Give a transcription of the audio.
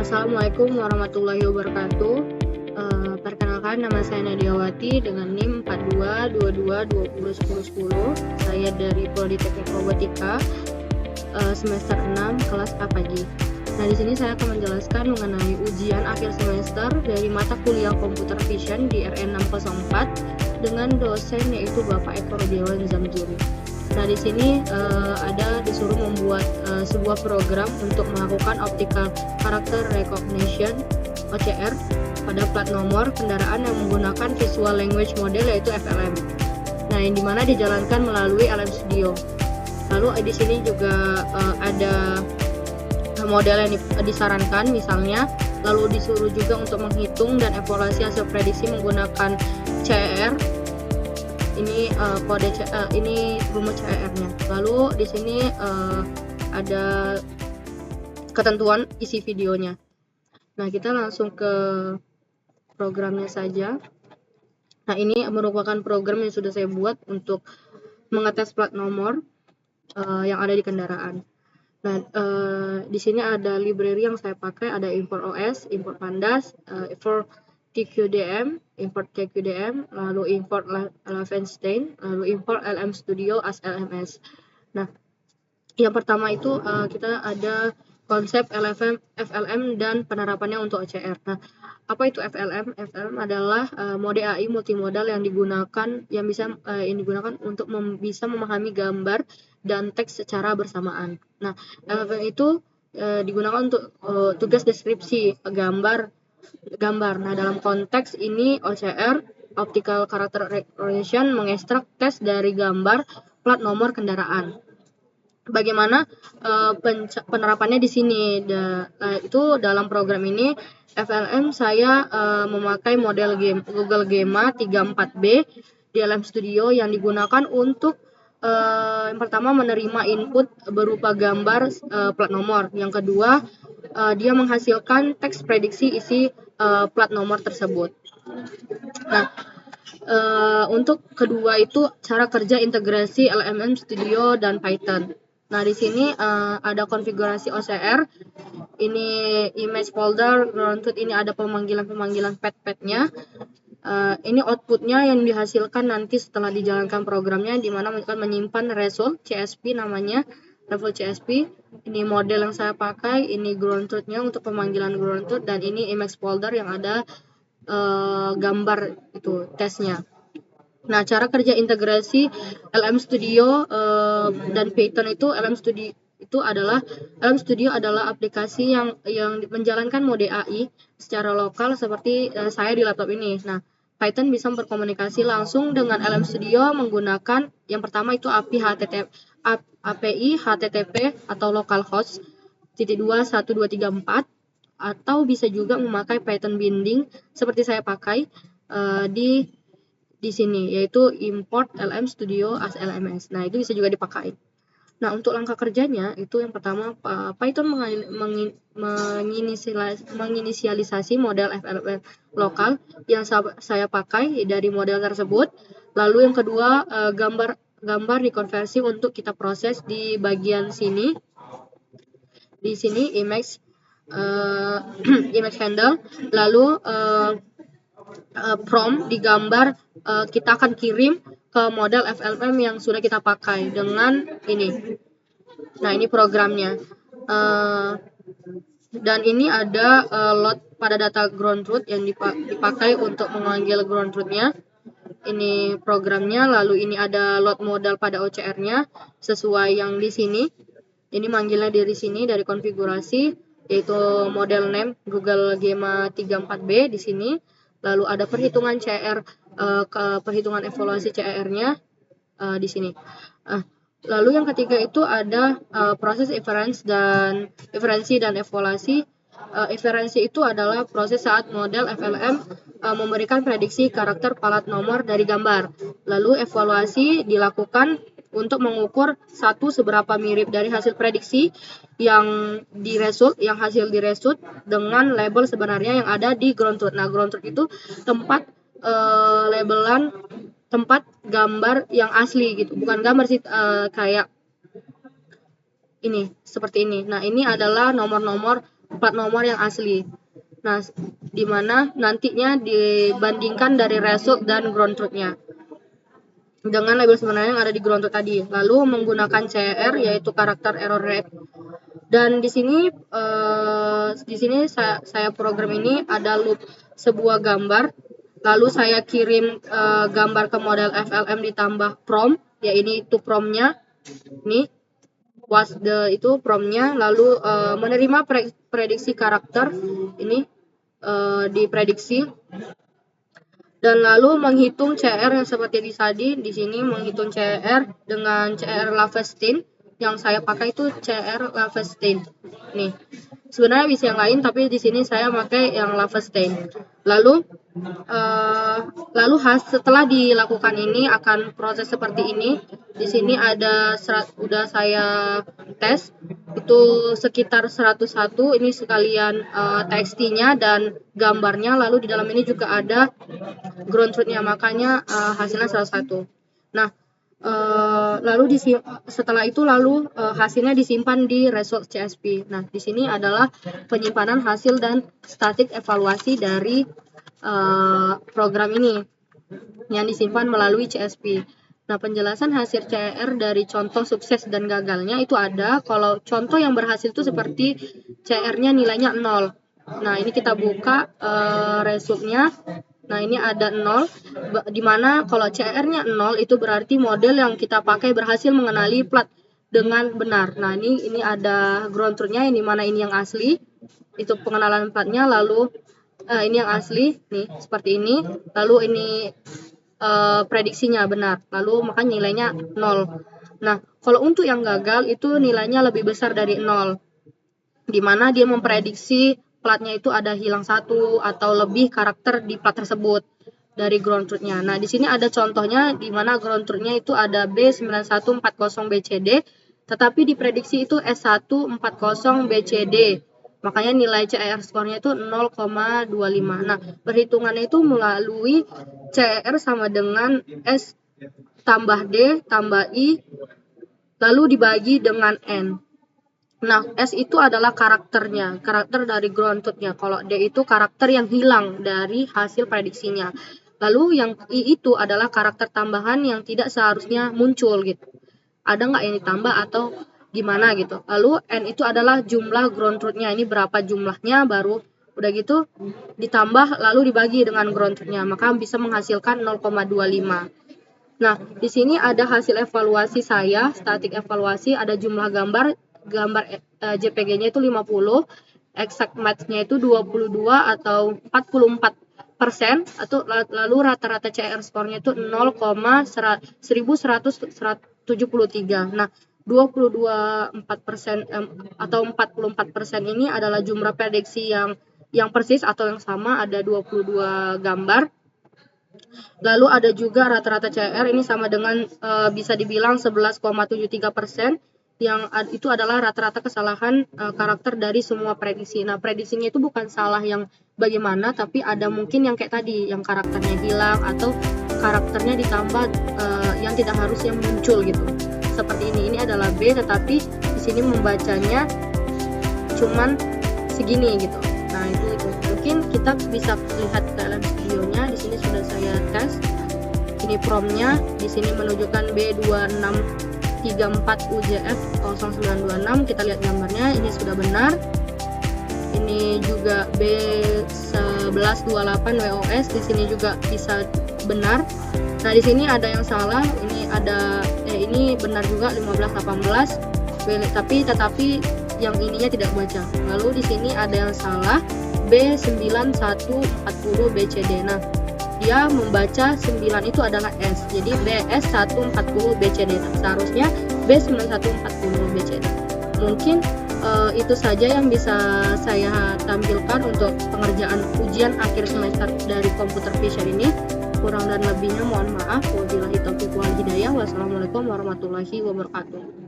Assalamualaikum warahmatullahi wabarakatuh. Perkenalkan, nama saya Nadiawati dengan NIM 4222201010. Saya dari Prodi Teknik Robotika semester 6 kelas A pagi. Nah, di sini saya akan menjelaskan mengenai ujian akhir semester dari mata kuliah Computer Vision di RN 604 dengan dosen yaitu Bapak Eko Rudiawan Zamzuri. Nah, di sini ada disuruh membuat sebuah program untuk melakukan optical character recognition (OCR) pada plat nomor kendaraan yang menggunakan visual language model yaitu FLM. Nah, yang dimana dijalankan melalui LM Studio. Lalu di sini juga ada model yang disarankan misalnya, lalu disuruh juga untuk menghitung dan evaluasi hasil prediksi menggunakan CER. Ini kode ini rumus CER-nya. Lalu di sini ada ketentuan isi videonya. Nah, kita langsung ke programnya saja. Nah, ini merupakan program yang sudah saya buat untuk mengetes plat nomor yang ada di kendaraan. Nah, di sini ada library yang saya pakai, ada import OS, import Pandas, import TQDM, import TQDM, lalu import Lavenstein, lalu import LM Studio as LMS. Nah, yang pertama itu kita ada konsep FLM dan penerapannya untuk OCR. Nah, apa itu FLM? FLM adalah mode AI multimodal yang digunakan untuk bisa memahami gambar dan teks secara bersamaan. Nah, FLM itu digunakan untuk tugas deskripsi gambar. Nah, dalam konteks ini OCR, Optical Character Recognition, mengekstrak teks dari gambar plat nomor kendaraan. Bagaimana penerapannya di sini? Itu dalam program ini FLM saya memakai model game Google Gema 34B di LM Studio yang digunakan untuk yang pertama menerima input berupa gambar plat nomor. Yang kedua, dia menghasilkan teks prediksi isi plat nomor tersebut. Nah, untuk kedua itu cara kerja integrasi LM Studio dan Python. Nah, di sini ada konfigurasi OCR. Ini image folder, ground truth, ini ada pemanggilan pad-padnya. Ini outputnya yang dihasilkan nanti setelah dijalankan programnya, di mana akan menyimpan result CSV namanya, level CSV. Ini model yang saya pakai, ini ground truth-nya untuk pemanggilan ground truth, dan ini image folder yang ada gambar itu tesnya. Nah, cara kerja integrasi LM Studio dan Python itu, LM Studio adalah aplikasi yang menjalankan mode AI secara lokal seperti saya di laptop ini. Nah, Python bisa berkomunikasi langsung dengan LM Studio menggunakan yang pertama itu API HTTP atau localhost 2.1.2.3.4, atau bisa juga memakai Python binding seperti saya pakai di sini, yaitu import LM Studio as LMS. Nah, itu bisa juga dipakai. Nah, untuk langkah kerjanya itu yang pertama Python menginisialisasi model FLM lokal yang saya pakai dari model tersebut. Lalu yang kedua, gambar dikonversi untuk kita proses di bagian sini. Di sini image handle, lalu prompt digambar, kita akan kirim ke model FLM yang sudah kita pakai dengan ini. Nah, ini programnya. Dan ini ada load pada data ground truth yang dipakai untuk memanggil ground truth-nya. Ini programnya, lalu ini ada load modal pada OCR-nya sesuai yang di sini. Ini manggilnya dari sini, dari konfigurasi, yaitu model name Google Gema 34B di sini. Lalu ada perhitungan CR, perhitungan evaluasi CR-nya di sini. Lalu yang ketiga itu ada proses inferensi dan evaluasi. Inferensi itu adalah proses saat model FLM memberikan prediksi karakter plat nomor dari gambar. Lalu evaluasi dilakukan untuk mengukur seberapa mirip dari hasil prediksi yang hasil di result dengan label sebenarnya yang ada di ground truth. Nah, ground truth itu tempat labelan tempat gambar yang asli gitu, bukan gambar sih, kayak ini, seperti ini. Nah, ini adalah nomor-nomor plat nomor yang asli. Nah, di mana nantinya dibandingkan dari result dan ground truth-nya dengan label sebenarnya yang ada di ground truth tadi. Lalu menggunakan CER yaitu karakter error rate. Dan di sini saya program ini ada loop sebuah gambar. Lalu saya kirim gambar ke model FLM ditambah prompt, ya ini itu promptnya. Ini was the itu promptnya, lalu menerima prediksi karakter ini diprediksi, dan lalu menghitung CR yang seperti di sini menghitung CR dengan CR Lavenstein. Yang saya pakai itu CR Lavenstein. Nih, sebenarnya bisa yang lain tapi di sini saya pakai yang Lavenstein. Lalu setelah dilakukan ini akan proses seperti ini. Di sini ada udah saya tes itu sekitar 101, ini sekalian TXT-nya dan gambarnya, lalu di dalam ini juga ada ground truth-nya, makanya hasilnya 101. Nah, lalu setelah itu hasilnya disimpan di result CSP. Nah, di sini adalah penyimpanan hasil dan statik evaluasi dari program ini yang disimpan melalui CSP. Nah, penjelasan hasil CR dari contoh sukses dan gagalnya itu ada. Kalau contoh yang berhasil itu seperti CR-nya nilainya 0. Nah, ini kita buka resultnya. Nah, ini ada 0, dimana kalau CR-nya 0 itu berarti model yang kita pakai berhasil mengenali plat dengan benar. Nah, ini ada ground truth-nya, ini mana ini yang asli, itu pengenalan platnya, lalu ini yang asli, nih seperti ini, lalu ini prediksinya benar, lalu maka nilainya 0. Nah, kalau untuk yang gagal itu nilainya lebih besar dari 0, dimana dia memprediksi platnya itu ada hilang 1 atau lebih karakter di plat tersebut dari ground truth-nya. Nah, di sini ada contohnya di mana ground truth-nya itu ada B9140BCD, tetapi diprediksi itu S140BCD. Makanya nilai CER skornya itu 0,25. Nah, perhitungannya itu melalui CER sama dengan S tambah D tambah I, lalu dibagi dengan N. Nah, S itu adalah karakternya, karakter dari ground truth-nya. Kalau D itu karakter yang hilang dari hasil prediksinya. Lalu yang I itu adalah karakter tambahan yang tidak seharusnya muncul gitu. Ada nggak yang ditambah atau gimana gitu. Lalu N itu adalah jumlah ground truth-nya. Ini berapa jumlahnya, baru udah gitu ditambah lalu dibagi dengan ground truth-nya. Maka bisa menghasilkan 0,25. Nah, di sini ada hasil evaluasi saya, statik evaluasi, ada jumlah gambar JPG-nya itu 50, exact match-nya itu 22 atau 44%, atau lalu rata-rata CR skornya itu 0,1173. Nah, 22,4% atau 44% ini adalah jumlah prediksi yang persis atau yang sama, ada 22 gambar. Lalu ada juga rata-rata CR ini sama dengan bisa dibilang 11,73%, yang itu adalah rata-rata kesalahan karakter dari semua prediksi. Nah, prediksinya itu bukan salah yang bagaimana, tapi ada mungkin yang kayak tadi, yang karakternya hilang atau karakternya ditambah yang tidak harus yang muncul gitu. Seperti ini adalah B, tetapi di sini membacanya cuman segini gitu. Nah, itu mungkin kita bisa lihat dalam videonya. Di sini sudah saya tes. Ini promptnya, di sini menunjukkan B2634UJF0926. Kita lihat gambarnya, ini sudah benar. Ini juga B1128WOS, di sini juga bisa benar. Nah, di sini ada yang salah. Ini benar juga 1518, tetapi yang ininya tidak baca. Lalu di sini ada yang salah, B9140BCD. Nah, dia membaca 9 itu adalah S, jadi BS140BCD. Nah, seharusnya B9140BCD. Mungkin itu saja yang bisa saya tampilkan untuk pengerjaan ujian akhir semester dari Computer Vision ini. Kurang dan lebihnya mohon maaf. Wabillahi taufiq wal hidayah. Wassalamualaikum warahmatullahi wabarakatuh.